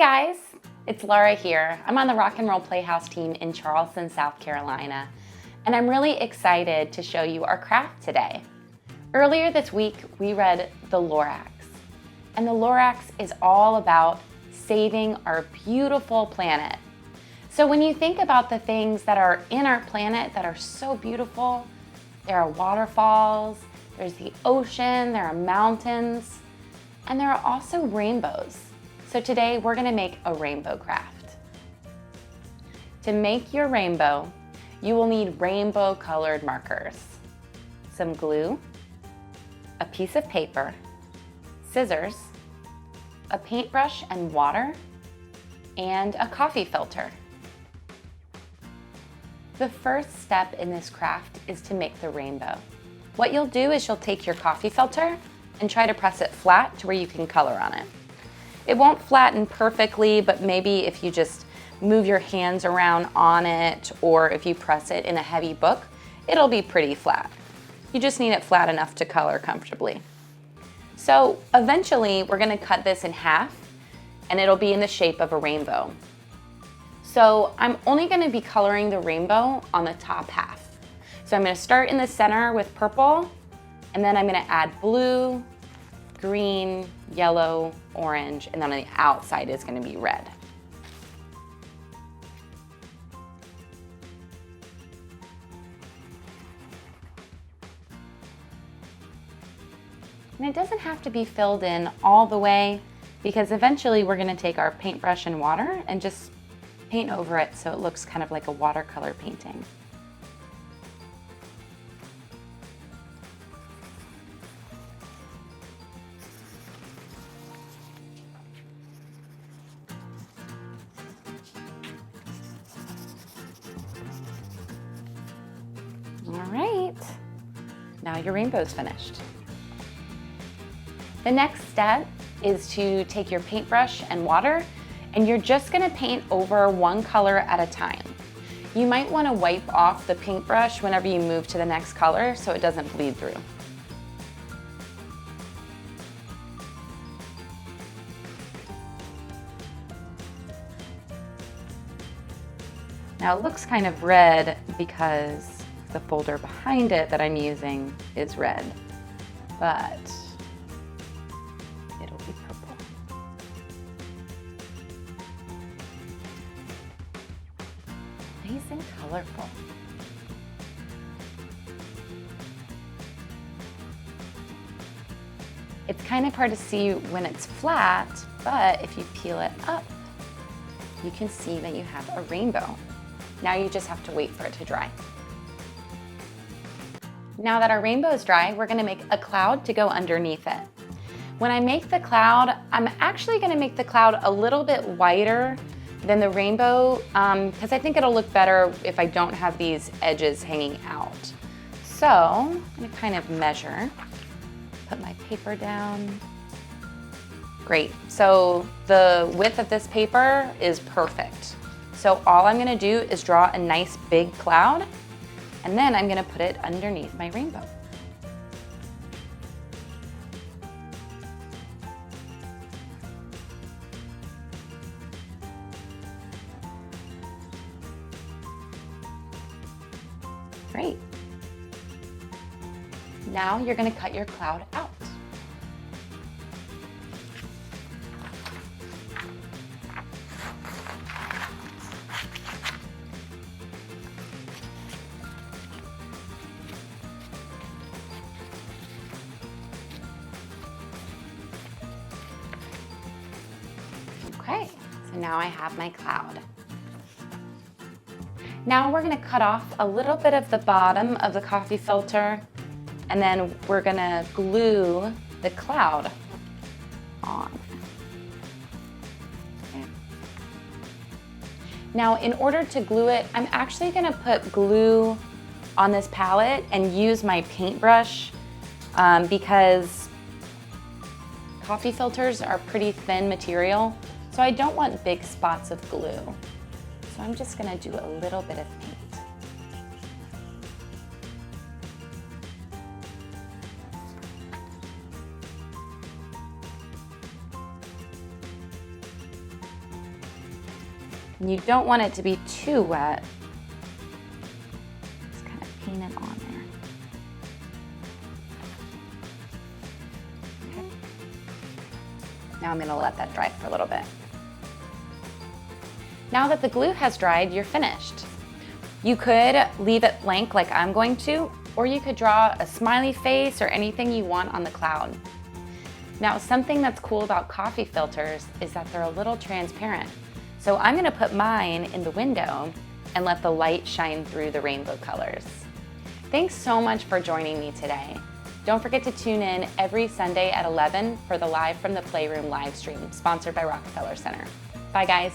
guys, it's Laura here. I'm on the Rock and Roll Playhouse team in Charleston, South Carolina, and I'm really excited to show you our craft today. Earlier this week, we read the Lorax, and the Lorax is all about saving our beautiful planet. So when you think about the things that are in our planet that are so beautiful, there are waterfalls, there's the ocean, there are mountains, and there are also rainbows. So today we're gonna make a rainbow craft. To make your rainbow, you will need rainbow colored markers, some glue, a piece of paper, scissors, a paintbrush and water, and a coffee filter. The first step in this craft is to make the rainbow. What you'll do is you'll take your coffee filter and try to press it flat to where you can color on it. It won't flatten perfectly, but maybe if you just move your hands around on it, or if you press it in a heavy book, it'll be pretty flat. You just need it flat enough to color comfortably. So eventually we're gonna cut this in half and it'll be in the shape of a rainbow. So I'm only gonna be coloring the rainbow on the top half. So I'm gonna start in the center with purple, and then I'm gonna add blue, green, yellow, orange, and then on the outside is gonna be red. And it doesn't have to be filled in all the way, because eventually we're gonna take our paintbrush and water and just paint over it so it looks kind of like a watercolor painting. All right, now your rainbow's finished. The next step is to take your paintbrush and water, and you're just gonna paint over one color at a time. You might wanna wipe off the paintbrush whenever you move to the next color so it doesn't bleed through. Now it looks kind of red because the folder behind it that I'm using is red, but it'll be purple. Nice and colorful. It's kind of hard to see when it's flat, but if you peel it up, you can see that you have a rainbow. Now you just have to wait for it to dry. Now that our rainbow is dry, we're gonna make a cloud to go underneath it. When I make the cloud, I'm actually gonna make the cloud a little bit wider than the rainbow, because I think it'll look better if I don't have these edges hanging out. So I'm gonna kind of measure, put my paper down. Great, so the width of this paper is perfect. So all I'm gonna do is draw a nice big cloud, and then I'm gonna put it underneath my rainbow. Great. Now you're gonna cut your cloud out. Okay, so now I have my cloud. Now we're gonna cut off a little bit of the bottom of the coffee filter, and then we're gonna glue the cloud on. Okay. Now in order to glue it, I'm actually gonna put glue on this palette and use my paintbrush because coffee filters are pretty thin material. So I don't want big spots of glue. So I'm just gonna do a little bit of paint. And you don't want it to be too wet. Just kind of paint it on there. Okay. Now I'm going to let that dry for a little bit. Now that the glue has dried, you're finished. You could leave it blank like I'm going to, or you could draw a smiley face or anything you want on the cloud. Now, something that's cool about coffee filters is that they're a little transparent. So I'm gonna put mine in the window and let the light shine through the rainbow colors. Thanks so much for joining me today. Don't forget to tune in every Sunday at 11 for the Live from the Playroom live stream, sponsored by Rockefeller Center. Bye guys.